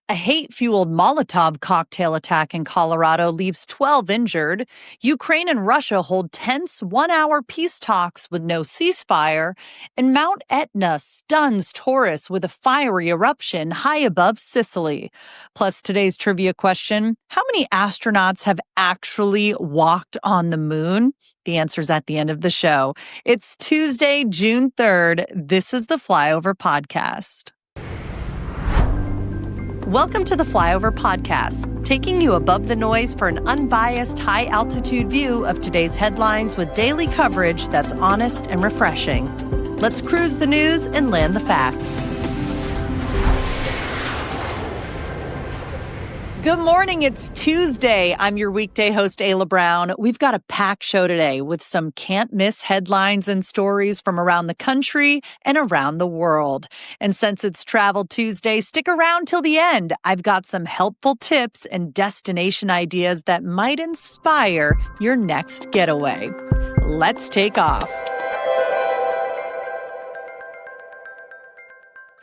A hate-fueled Molotov cocktail attack in Colorado leaves 12 injured. Ukraine and Russia hold tense one-hour peace talks with no ceasefire. And Mount Etna stuns tourists with a fiery eruption high above Sicily. Plus, today's trivia question: how many astronauts have actually walked on the moon? The answer's at the end of the show. It's Tuesday, June 3rd. This is the Flyover Podcast. Welcome to the Flyover Podcast, taking you above the noise for an unbiased, high-altitude view of today's headlines with daily coverage that's honest and refreshing. Let's cruise the news and land the facts. Good morning. It's Tuesday. I'm your weekday host, Ayla Brown. We've got a packed show today with some can't-miss headlines and stories from around the country and around the world. And since it's Travel Tuesday, stick around till the end. I've got some helpful tips and destination ideas that might inspire your next getaway. Let's take off.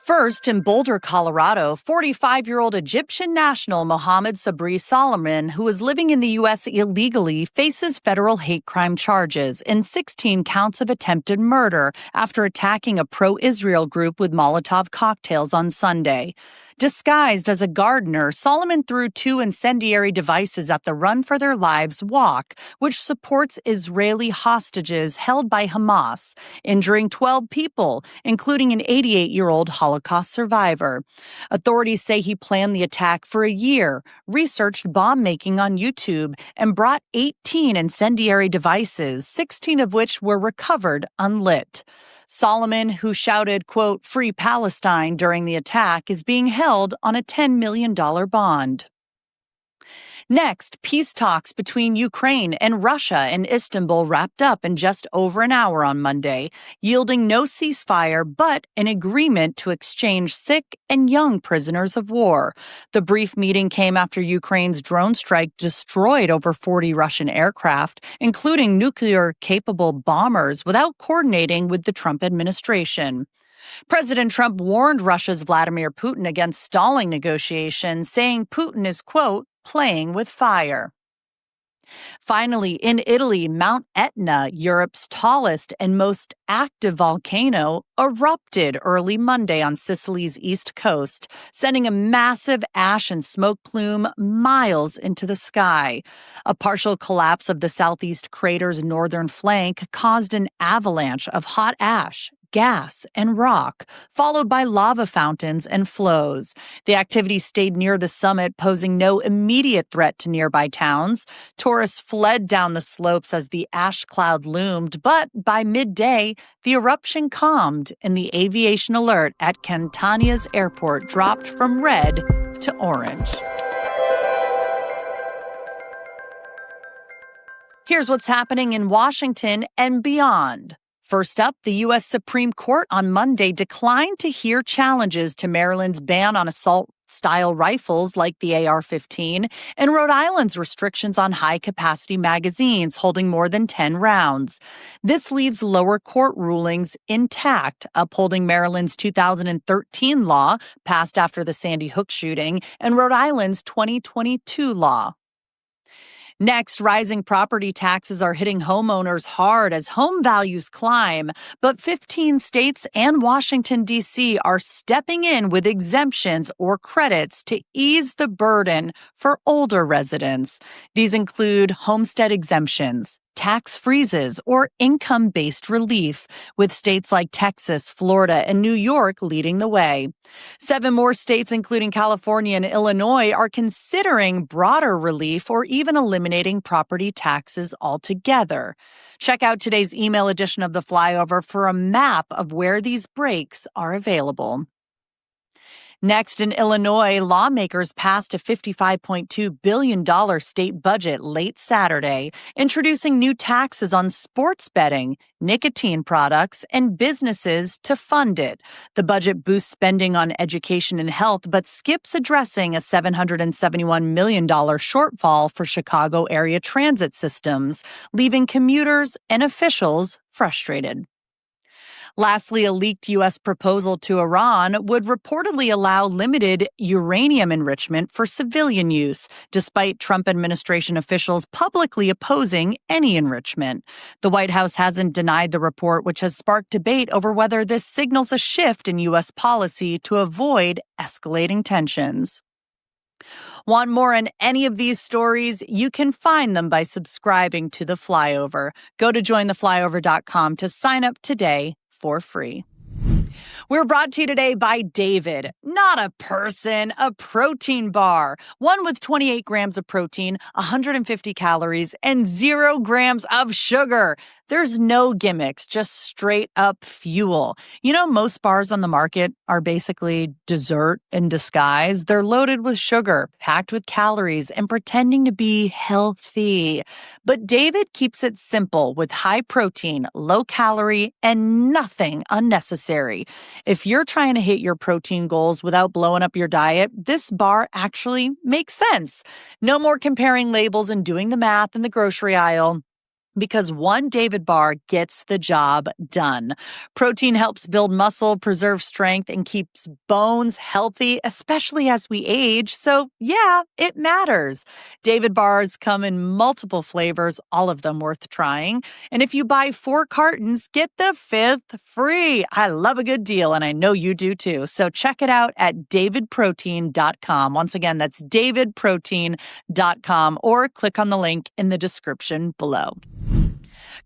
First, in Boulder, Colorado, 45-year-old Egyptian national Mohammed Sabri Solomon, who was living in the U.S. illegally, faces federal hate crime charges and 16 counts of attempted murder after attacking a pro-Israel group with Molotov cocktails on Sunday. Disguised as a gardener, Solomon threw 2 incendiary devices at the Run for Their Lives walk, which supports Israeli hostages held by Hamas, injuring 12 people, including an 88-year-old Holocaust survivor. Authorities say he planned the attack for a year, researched bomb making on YouTube, and brought 18 incendiary devices, 16 of which were recovered unlit. Solomon, who shouted, quote, "Free Palestine" during the attack, is being held on a $10 million bond. Next, peace talks between Ukraine and Russia in Istanbul wrapped up in just over an hour on Monday, yielding no ceasefire but an agreement to exchange sick and young prisoners of war. The brief meeting came after Ukraine's drone strike destroyed over 40 Russian aircraft, including nuclear-capable bombers, without coordinating with the Trump administration. President Trump warned Russia's Vladimir Putin against stalling negotiations, saying Putin is, quote, "playing with fire." Finally, in Italy, Mount Etna, Europe's tallest and most active volcano, erupted early Monday on Sicily's east coast, sending a massive ash and smoke plume miles into the sky. A partial collapse of the southeast crater's northern flank caused an avalanche of hot ash, gas, and rock, followed by lava fountains and flows. The activity stayed near the summit, posing no immediate threat to nearby towns. Tourists fled down the slopes as the ash cloud loomed, but by midday, the eruption calmed and the aviation alert at Catania's airport dropped from red to orange. Here's what's happening in Washington and beyond. First up, the U.S. Supreme Court on Monday declined to hear challenges to Maryland's ban on assault-style rifles like the AR-15 and Rhode Island's restrictions on high-capacity magazines holding more than 10 rounds. This leaves lower court rulings intact, upholding Maryland's 2013 law, passed after the Sandy Hook shooting, and Rhode Island's 2022 law. Next, rising property taxes are hitting homeowners hard as home values climb, but 15 states and Washington, D.C. are stepping in with exemptions or credits to ease the burden for older residents. These include homestead exemptions, tax freezes, or income-based relief, with states like Texas, Florida, and New York leading the way. 7 more states, including California and Illinois, are considering broader relief or even eliminating property taxes altogether. Check out today's email edition of The Flyover for a map of where these breaks are available. Next, in Illinois, lawmakers passed a $55.2 billion state budget late Saturday, introducing new taxes on sports betting, nicotine products, and businesses to fund it. The budget boosts spending on education and health, but skips addressing a $771 million shortfall for Chicago area transit systems, leaving commuters and officials frustrated. Lastly, a leaked U.S. proposal to Iran would reportedly allow limited uranium enrichment for civilian use, despite Trump administration officials publicly opposing any enrichment. The White House hasn't denied the report, which has sparked debate over whether this signals a shift in U.S. policy to avoid escalating tensions. Want more on any of these stories? You can find them by subscribing to The Flyover. Go to jointheflyover.com to sign up today for free. We're brought to you today by David. Not a person, a protein bar. One with 28 grams of protein, 150 calories, and 0 grams of sugar. There's no gimmicks, just straight up fuel. You know, most bars on the market are basically dessert in disguise. They're loaded with sugar, packed with calories, and pretending to be healthy. But David keeps it simple with high protein, low calorie, and nothing unnecessary. If you're trying to hit your protein goals without blowing up your diet, this bar actually makes sense. No more comparing labels and doing the math in the grocery aisle, because one David bar gets the job done. Protein helps build muscle, preserve strength, and keeps bones healthy, especially as we age. So yeah, it matters. David bars come in multiple flavors, all of them worth trying. And if you buy 4 cartons, get the 5th free. I love a good deal, and I know you do too. So check it out at davidprotein.com. Once again, that's davidprotein.com, or click on the link in the description below.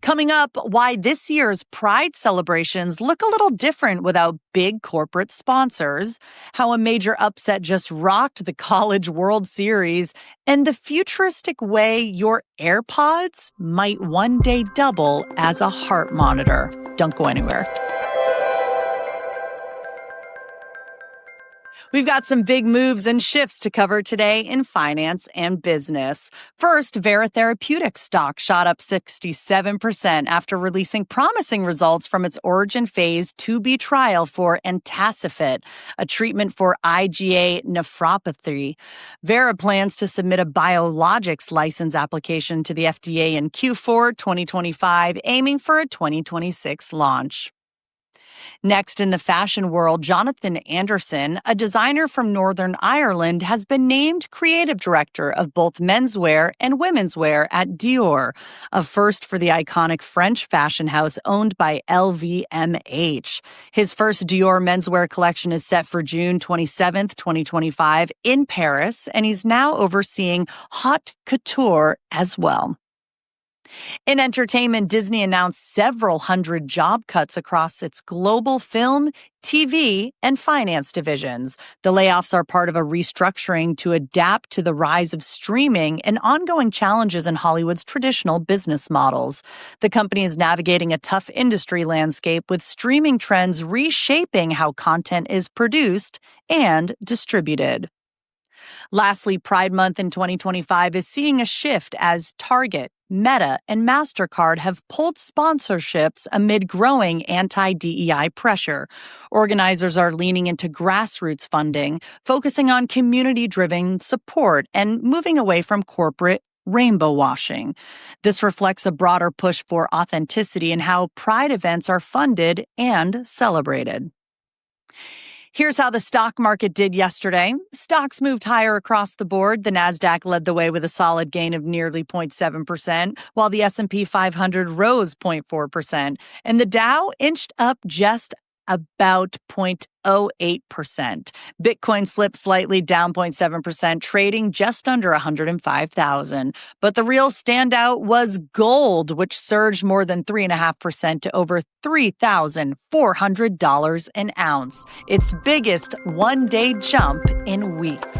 Coming up, why this year's Pride celebrations look a little different without big corporate sponsors, how a major upset just rocked the College World Series, and the futuristic way your AirPods might one day double as a heart monitor. Don't go anywhere. We've got some big moves and shifts to cover today in finance and business. First, Vera Therapeutics stock shot up 67% after releasing promising results from its Origin Phase 2b trial for Entacifit, a treatment for IgA nephropathy. Vera plans to submit a biologics license application to the FDA in Q4 2025, aiming for a 2026 launch. Next, in the fashion world, Jonathan Anderson, a designer from Northern Ireland, has been named creative director of both menswear and womenswear at Dior, a first for the iconic French fashion house owned by LVMH. His first Dior menswear collection is set for June 27th, 2025 in Paris, and he's now overseeing haute couture as well. In entertainment, Disney announced several hundred job cuts across its global film, TV, and finance divisions. The layoffs are part of a restructuring to adapt to the rise of streaming and ongoing challenges in Hollywood's traditional business models. The company is navigating a tough industry landscape, with streaming trends reshaping how content is produced and distributed. Lastly, Pride Month in 2025 is seeing a shift as Target, Meta, and MasterCard have pulled sponsorships amid growing anti-DEI pressure. Organizers are leaning into grassroots funding, focusing on community-driven support, and moving away from corporate rainbow washing. This reflects a broader push for authenticity in how Pride events are funded and celebrated. Here's how the stock market did yesterday. Stocks moved higher across the board. The Nasdaq led the way with a solid gain of nearly 0.7%, while the S&P 500 rose 0.4%, and the Dow inched up just about 0.08%. Bitcoin slipped slightly, down 0.7%, trading just under 105,000. But the real standout was gold, which surged more than 3.5% to over $3,400 an ounce, its biggest one-day jump in weeks.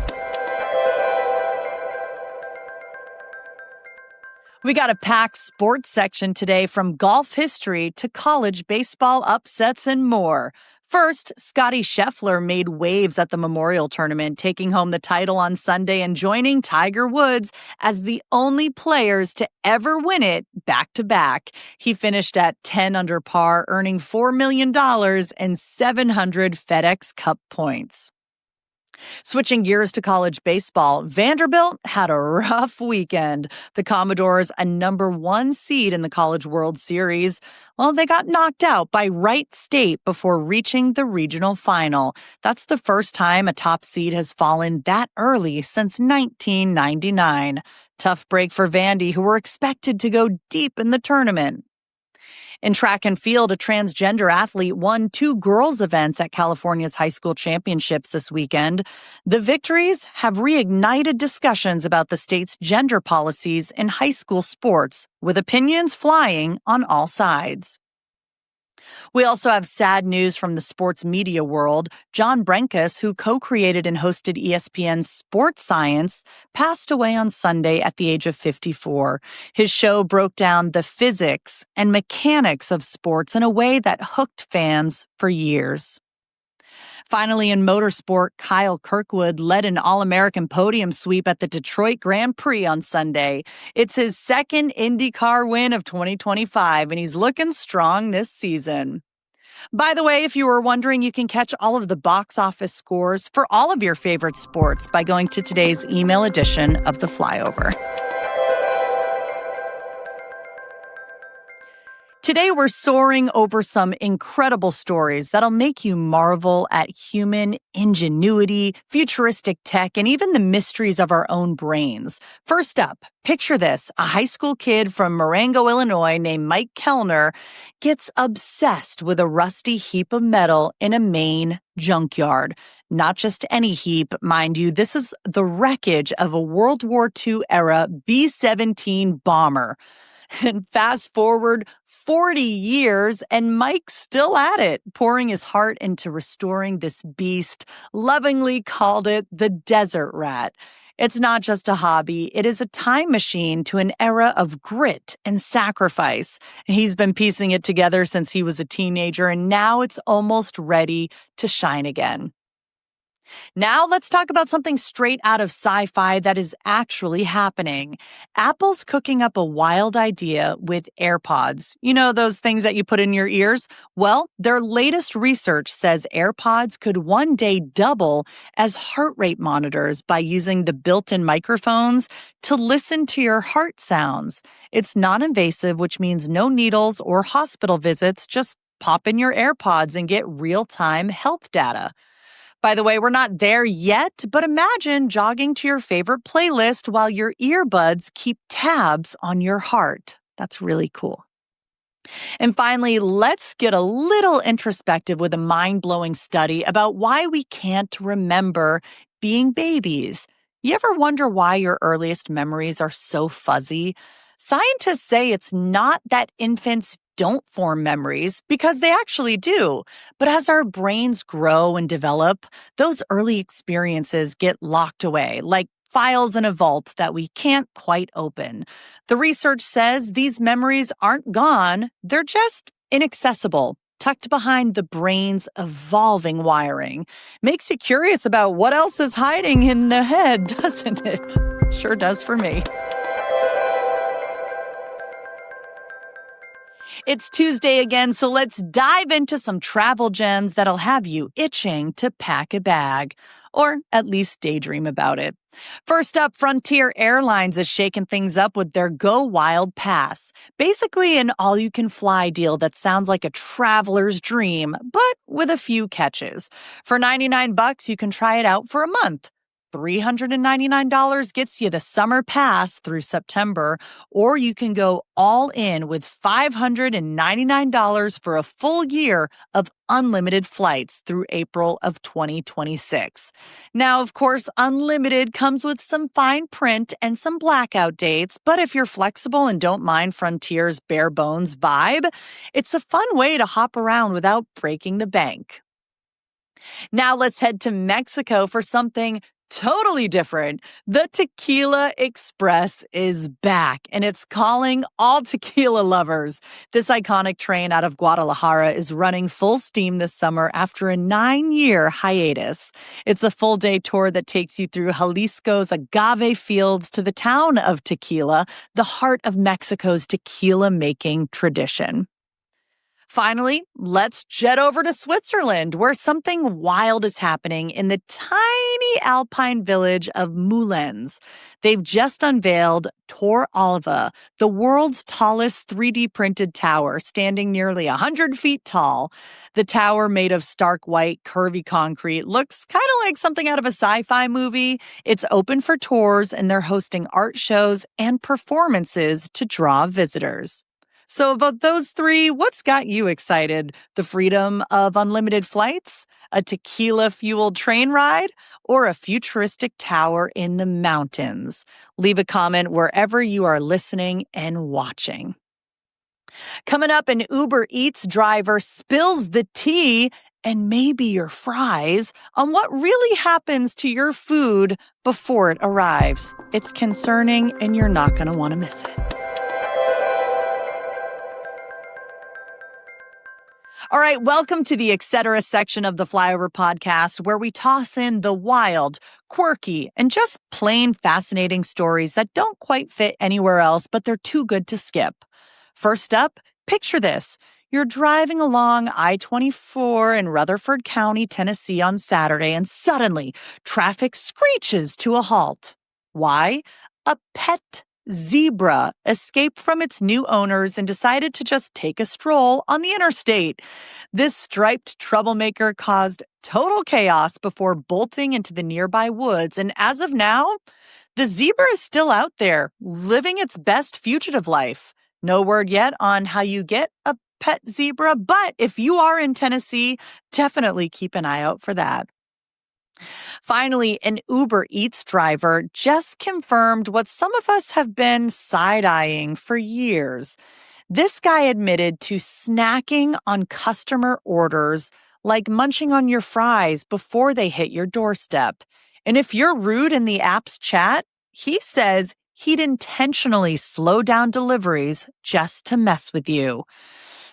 We got a packed sports section today, from golf history to college baseball upsets and more. First, Scottie Scheffler made waves at the Memorial Tournament, taking home the title on Sunday and joining Tiger Woods as the only players to ever win it back-to-back. He finished at 10 under par, earning $4 million and 700 FedEx Cup points. Switching gears to college baseball, Vanderbilt had a rough weekend. The Commodores, a #1 seed in the College World Series, well, they got knocked out by Wright State before reaching the regional final. That's the first time a top seed has fallen that early since 1999. Tough break for Vandy, who were expected to go deep in the tournament. In track and field, a transgender athlete won 2 girls' events at California's high school championships this weekend. The victories have reignited discussions about the state's gender policies in high school sports, with opinions flying on all sides. We also have sad news from the sports media world. John Brenkus, who co-created and hosted ESPN's Sports Science, passed away on Sunday at the age of 54. His show broke down the physics and mechanics of sports in a way that hooked fans for years. Finally, in motorsport, Kyle Kirkwood led an All-American podium sweep at the Detroit Grand Prix on Sunday. It's his second IndyCar win of 2025, and he's looking strong this season. By the way, if you were wondering, you can catch all of the box office scores for all of your favorite sports by going to today's email edition of the Flyover. Today, we're soaring over some incredible stories that'll make you marvel at human ingenuity, futuristic tech, and even the mysteries of our own brains. First up, picture this. A high school kid from Marengo, Illinois, named Mike Kellner gets obsessed with a rusty heap of metal in a Maine junkyard. Not just any heap, mind you. This is the wreckage of a World War II era B-17 bomber. And fast forward 40 years, and Mike's still at it, pouring his heart into restoring this beast, lovingly called it the Desert Rat. It's not just a hobby. It is a time machine to an era of grit and sacrifice. He's been piecing it together since he was a teenager, and now it's almost ready to shine again. Now let's talk about something straight out of sci-fi that is actually happening. Apple's cooking up a wild idea with AirPods. You know, those things that you put in your ears? Well, their latest research says AirPods could one day double as heart rate monitors by using the built-in microphones to listen to your heart sounds. It's non-invasive, which means no needles or hospital visits. Just pop in your AirPods and get real-time health data. By the way, we're not there yet, but imagine jogging to your favorite playlist while your earbuds keep tabs on your heart. That's really cool. And finally, let's get a little introspective with a mind-blowing study about why we can't remember being babies. You ever wonder why your earliest memories are so fuzzy? Scientists say it's not that infants don't form memories, because they actually do. But as our brains grow and develop, those early experiences get locked away, like files in a vault that we can't quite open. The research says these memories aren't gone, they're just inaccessible, tucked behind the brain's evolving wiring. Makes you curious about what else is hiding in the head, doesn't it? Sure does for me. It's Tuesday again, so let's dive into some travel gems that'll have you itching to pack a bag, or at least daydream about it. First up, Frontier Airlines is shaking things up with their Go Wild Pass, basically an all-you-can-fly deal that sounds like a traveler's dream, but with a few catches. For $99, you can try it out for a month. $399 gets you the summer pass through September, or you can go all in with $599 for a full year of unlimited flights through April of 2026. Now, of course, unlimited comes with some fine print and some blackout dates, but if you're flexible and don't mind Frontier's bare bones vibe, it's a fun way to hop around without breaking the bank. Now let's head to Mexico for something totally different. The Tequila Express is back, and it's calling all tequila lovers. This iconic train out of Guadalajara is running full steam this summer after a 9-year hiatus. It's a full-day tour that takes you through Jalisco's agave fields to the town of Tequila, the heart of Mexico's tequila-making tradition. Finally, let's jet over to Switzerland, where something wild is happening in the tiny alpine village of Moulins. They've just unveiled Tor Alva, the world's tallest 3D printed tower, standing nearly 100 feet tall. The tower, made of stark white, curvy concrete, looks kind of like something out of a sci-fi movie. It's open for tours, and they're hosting art shows and performances to draw visitors. So about those three, what's got you excited? The freedom of unlimited flights, a tequila-fueled train ride, or a futuristic tower in the mountains? Leave a comment wherever you are listening and watching. Coming up, an Uber Eats driver spills the tea and maybe your fries on what really happens to your food before it arrives. It's concerning, and you're not going to want to miss it. All right, welcome to the Etc. section of the Flyover Podcast, where we toss in the wild, quirky, and just plain fascinating stories that don't quite fit anywhere else, but they're too good to skip. First up, picture this. You're driving along I-24 in Rutherford County, Tennessee on Saturday, and suddenly traffic screeches to a halt. Why? A pet zebra escaped from its new owners and decided to just take a stroll on the interstate. This striped troublemaker caused total chaos before bolting into the nearby woods, and as of now, the zebra is still out there, living its best fugitive life. No word yet on how you get a pet zebra, but if you are in Tennessee, definitely keep an eye out for that. Finally, an Uber Eats driver just confirmed what some of us have been side-eyeing for years. This guy admitted to snacking on customer orders, like munching on your fries before they hit your doorstep. And if you're rude in the app's chat, he says he'd intentionally slow down deliveries just to mess with you.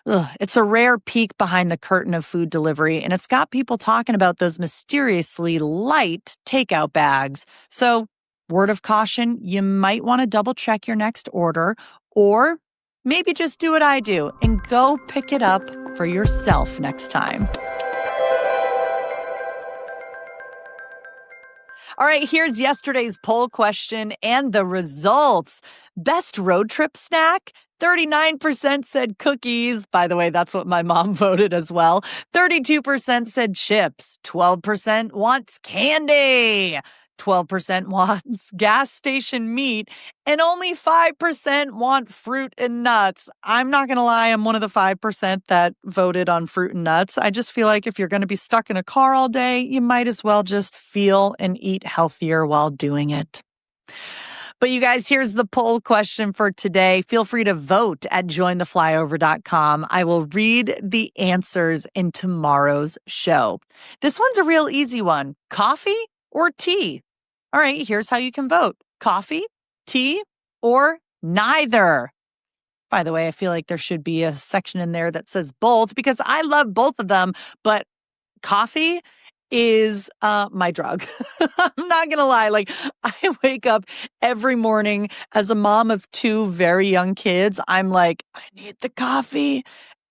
It's a rare peek behind the curtain of food delivery, and it's got people talking about those mysteriously light takeout bags. So, word of caution, you might want to double check your next order, or maybe just do what I do and go pick it up for yourself next time. All right, here's yesterday's poll question and the results. Best road trip snack? 39% said cookies. By the way, that's what my mom voted as well. 32% said chips. 12% wants candy. 12% wants gas station meat, and only 5% want fruit and nuts. I'm not going to lie, I'm one of the 5% that voted on fruit and nuts. I just feel like if you're going to be stuck in a car all day, you might as well just feel and eat healthier while doing it. But you guys, here's the poll question for today. Feel free to vote at jointheflyover.com. I will read the answers in tomorrow's show. This one's a real easy one. Coffee or tea? All right, here's how you can vote. Coffee, tea, or neither. By the way, I feel like there should be a section in there that says both, because I love both of them, but coffee is my drug. I'm not going to lie. Like, I wake up every morning as a mom of two very young kids. I'm like, I need the coffee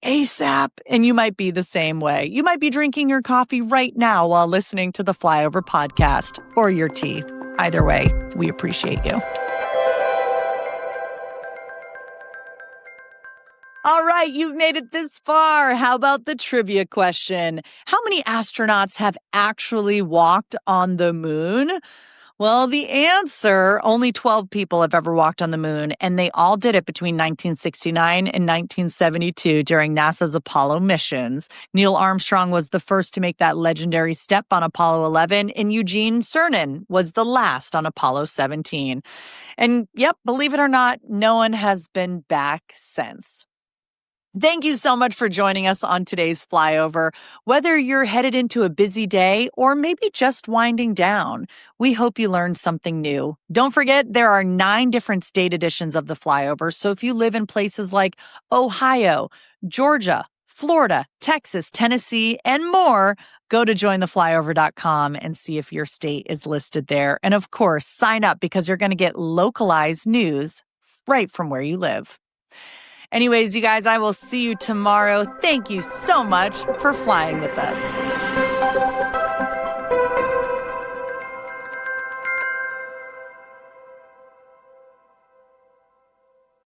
ASAP. And you might be the same way. You might be drinking your coffee right now while listening to the Flyover Podcast, or your tea. Either way, we appreciate you. All right, you've made it this far. How about the trivia question? How many astronauts have actually walked on the moon? Well, the answer, only 12 people have ever walked on the moon, and they all did it between 1969 and 1972 during NASA's Apollo missions. Neil Armstrong was the first to make that legendary step on Apollo 11, and Eugene Cernan was the last on Apollo 17. And yep, believe it or not, no one has been back since. Thank you so much for joining us on today's Flyover. Whether you're headed into a busy day or maybe just winding down, we hope you learned something new. Don't forget, there are 9 different state editions of the Flyover, so if you live in places like Ohio, Georgia, Florida, Texas, Tennessee, and more, go to jointheflyover.com and see if your state is listed there. And of course, sign up because you're going to get localized news right from where you live. Anyways, you guys, I will see you tomorrow. Thank you so much for flying with us.